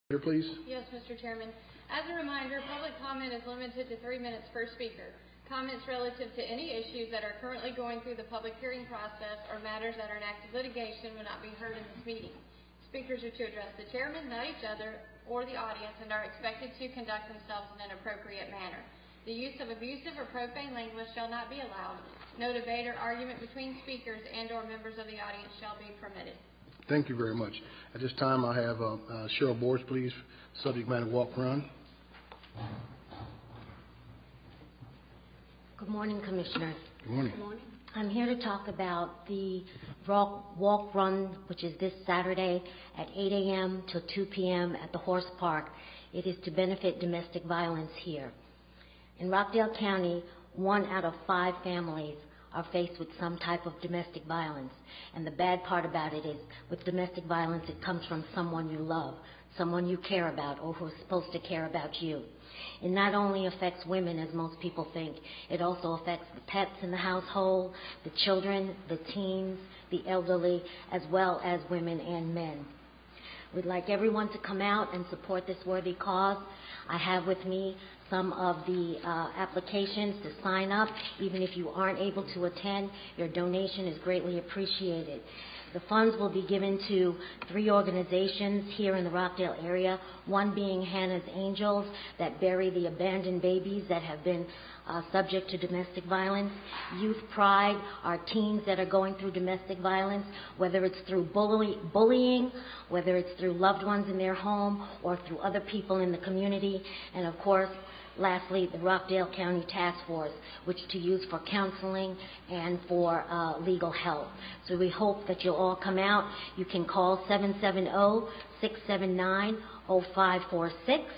Please. Yes, Mr. Chairman. As a reminder, public comment is limited to 3 minutes per speaker. Comments relative to any issues that are currently going through the public hearing process or matters that are in active litigation will not be heard in this meeting. Speakers are to address the chairman, not each other, or the audience, and are expected to conduct themselves in an appropriate manner. The use of abusive or profane language shall not be allowed. No debate or argument between speakers and/or members of the audience shall be permitted. Thank you very much. At this time, I have Cheryl Boards, please. Subject matter walk-run. Good morning, Commissioners. Good morning. Good morning. I'm here to talk about the walk-run, which is this Saturday at 8 a.m. till 2 p.m. at the Horse Park. It is to benefit domestic violence here. In Rockdale County, 1 out of 5 families are faced with some type of domestic violence. And the bad part about it is, with domestic violence, it comes from someone you love, someone you care about, or who's supposed to care about you. It not only affects women, as most people think, it also affects the pets in the household, the children, the teens, the elderly, as well as women and men. We'd like everyone to come out and support this worthy cause. I have with me some of the applications to sign up. Even if you aren't able to attend, your donation is greatly appreciated. The funds will be given to 3 organizations here in the Rockdale area, one being Hannah's Angels, that bury the abandoned babies that have been subject to domestic violence. Youth Pride, our teens that are going through domestic violence, whether it's through bullying, whether it's through loved ones in their home, or through other people in the community. And of course, lastly, the Rockdale County Task Force, which to use for counseling and for legal help. So we hope that you'll all come out. You can call 770-679-0546,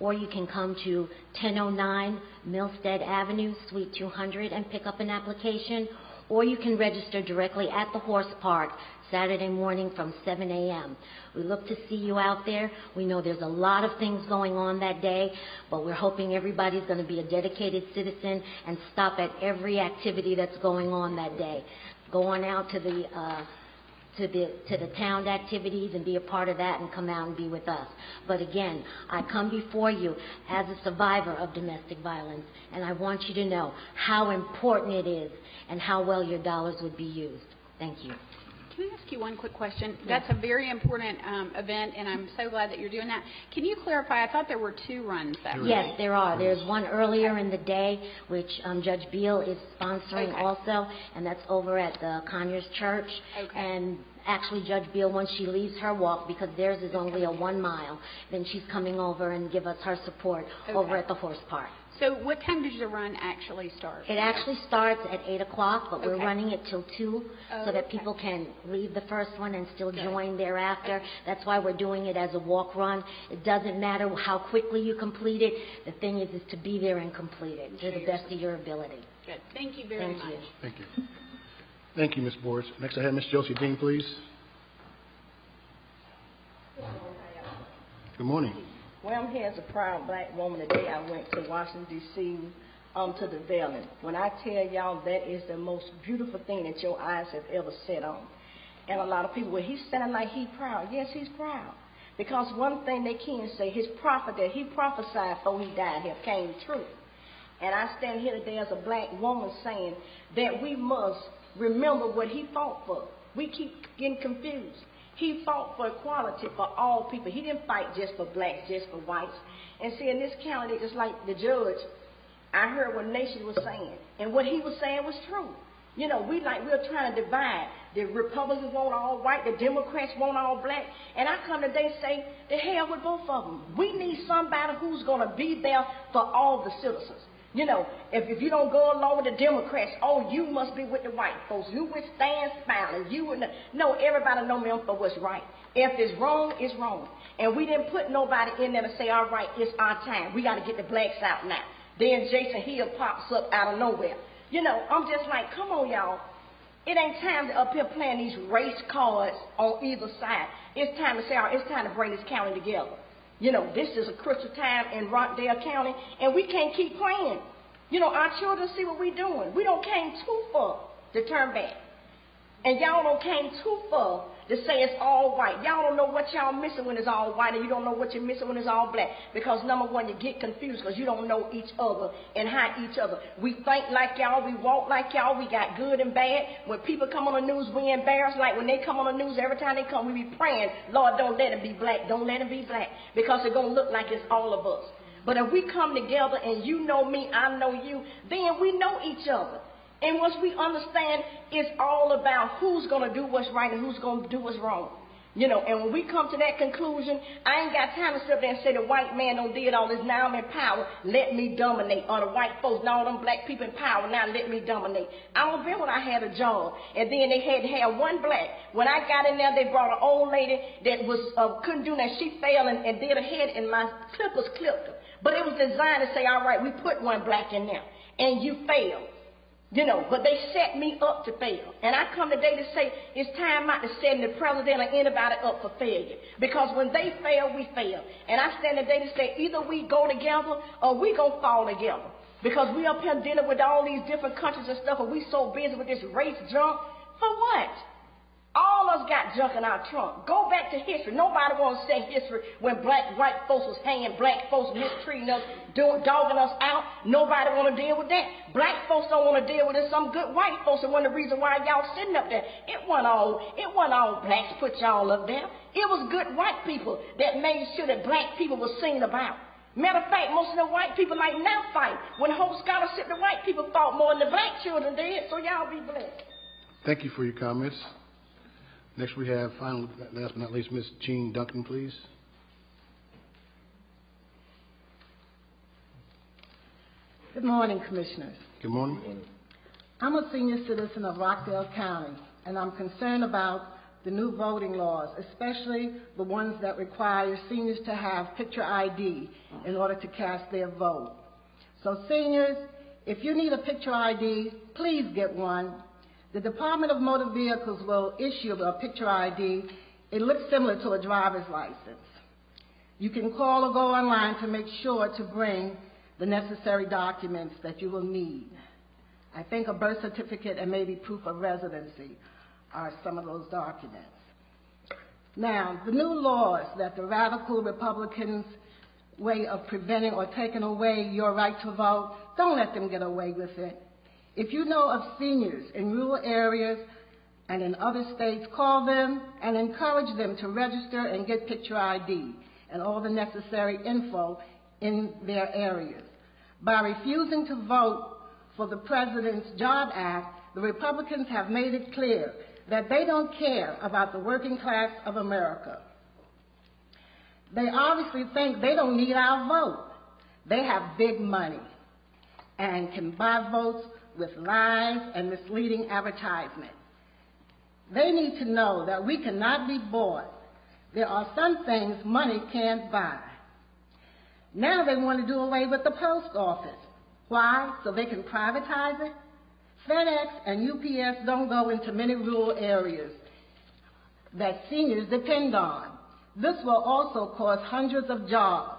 or you can come to 1009 Milstead Avenue, Suite 200, and pick up an application, or you can register directly at the Horse Park Saturday morning from 7 a.m. We look to see you out there. We know there's a lot of things going on that day, but we're hoping everybody's going to be a dedicated citizen and stop at every activity that's going on that day. Go on out to the town activities and be a part of that, and come out and be with us. But again, I come before you as a survivor of domestic violence, and I want you to know how important it is and how well your dollars would be used. Thank you. Can I ask you one quick question? Yes. That's a very important event, and I'm so glad that you're doing that. Can you clarify? I thought there were 2 runs that week. Yes, there are. There's one earlier in the day, which Judge Beal is sponsoring also, and that's over at the Conyers Church. Okay. And actually, Judge Beal, once she leaves her walk, because theirs is only a 1 mile, then she's coming over and give us her support over at the Horse Park. So what time does your run actually start? It actually starts at 8 o'clock, but we're running it till 2 so that okay. people can leave the first one and still Good. join thereafter. That's why we're doing it as a walk run. It doesn't matter how quickly you complete it. The thing is to be there and complete it to the best of your ability. Good. Thank you very much. Thank you. Thank you, Ms. Boards. Next, I have Ms. Josie Dean, please. Good morning. Well, I'm here as a proud black woman. Today I went to Washington, D.C. To the veiling. When I tell y'all, that is the most beautiful thing that your eyes have ever set on. And a lot of people, well, he's sounding like he's proud. Yes, he's proud. Because one thing they can say, his prophet that he prophesied before he died have came true. And I stand here today as a black woman saying that we must remember what he fought for. We keep getting confused. He fought for equality for all people. He didn't fight just for blacks, just for whites. And see, in this county, just like the judge, I heard what Nation was saying. And what he was saying was true. You know, we're trying to divide. The Republicans want all white, the Democrats want all black. And I come today and say, the hell with both of them. We need somebody who's going to be there for all the citizens. You know, if you don't go along with the Democrats, oh, you must be with the white folks. You withstand smiling. No, everybody know me for what's right. If it's wrong, it's wrong. And we didn't put nobody in there to say, all right, it's our time. We got to get the blacks out now. Then Jason Hill pops up out of nowhere. You know, I'm just like, come on, y'all. It ain't time to up here playing these race cards on either side. It's time to say, all right, it's time to bring this county together. You know, this is a crucial time in Rockdale County, and we can't keep playing. You know, our children see what we're doing. We don't came too far to turn back. And y'all don't came too far to say it's all white. Y'all don't know what y'all missing when it's all white, and you don't know what you're missing when it's all black. Because number one, you get confused because you don't know each other and how each other. We think like y'all, we walk like y'all, we got good and bad. When people come on the news, we embarrassed. Like when they come on the news, every time they come, we be praying, Lord, don't let it be black. Don't let it be black. Because it's going to look like it's all of us. But if we come together and you know me, I know you, then we know each other. And once we understand, it's all about who's going to do what's right and who's going to do what's wrong. You know, and when we come to that conclusion, I ain't got time to sit there and say the white man don't did all this, now I'm in power, let me dominate. Or the white folks, now them black people in power, now let me dominate. I don't remember when I had a job, and then they had to have one black. When I got in there, they brought an old lady that was couldn't do that. She fell and did her head, and my clippers clipped her. But it was designed to say, all right, we put one black in there, and you failed. You know, but they set me up to fail. And I come today to say it's time not to set the president or anybody up for failure. Because when they fail, we fail. And I stand today to say either we go together or we going to fall together. Because we up here dealing with all these different countries and stuff, and we so busy with this race junk. For what? All of us got junk in our trunk. Go back to history. Nobody wants to say history when white folks was hanging, black folks mistreating us, dogging us out. Nobody want to deal with that. Black folks don't want to deal with it. Some good white folks are one of the reasons why y'all sitting up there. It wasn't all blacks put y'all up there. It was good white people that made sure that black people were seen about. Matter of fact, most of the white people like now fight. When Hope Scholarship, the white people fought more than the black children did. So y'all be blessed. Thank you for your comments. Next we have, finally, last but not least, Ms. Jean Duncan, please. Good morning, Commissioners. Good morning. I'm a senior citizen of Rockdale County, and I'm concerned about the new voting laws, especially the ones that require seniors to have picture ID in order to cast their vote. So seniors, if you need a picture ID, please get one. The Department of Motor Vehicles will issue a picture ID. It looks similar to a driver's license. You can call or go online to make sure to bring the necessary documents that you will need. I think a birth certificate and maybe proof of residency are some of those documents. Now, the new laws that the radical Republicans' way of preventing or taking away your right to vote, don't let them get away with it. If you know of seniors in rural areas and in other states, call them and encourage them to register and get picture ID and all the necessary info in their areas. By refusing to vote for the President's Job Act, the Republicans have made it clear that they don't care about the working class of America. They obviously think they don't need our vote. They have big money and can buy votes with lies and misleading advertisement. They need to know that we cannot be bought. There are some things money can't buy. Now they want to do away with the post office. Why? So they can privatize it? FedEx and UPS don't go into many rural areas that seniors depend on. This will also cost hundreds of jobs.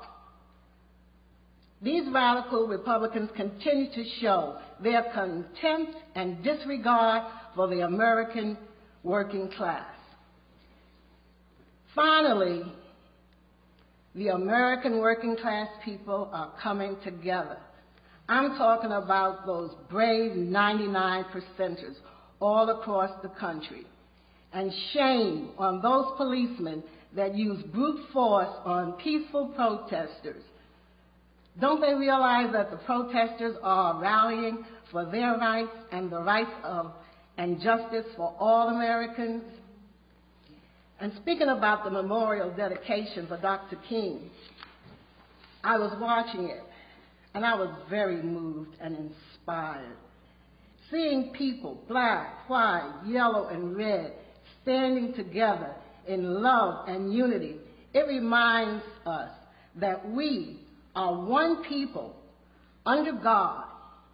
These radical Republicans continue to show their contempt and disregard for the American working class. Finally, the American working class people are coming together. I'm talking about those brave 99%ers all across the country. And shame on those policemen that use brute force on peaceful protesters. Don't they realize that the protesters are rallying for their rights and the rights of and justice for all Americans? And speaking about the memorial dedication for Dr. King, I was watching it, and I was very moved and inspired. Seeing people, black, white, yellow, and red, standing together in love and unity, it reminds us that we are one people under God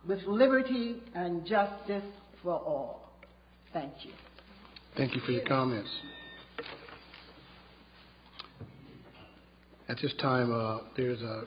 with liberty and justice for all. Thank you. Thank you for your comments. At this time, there's a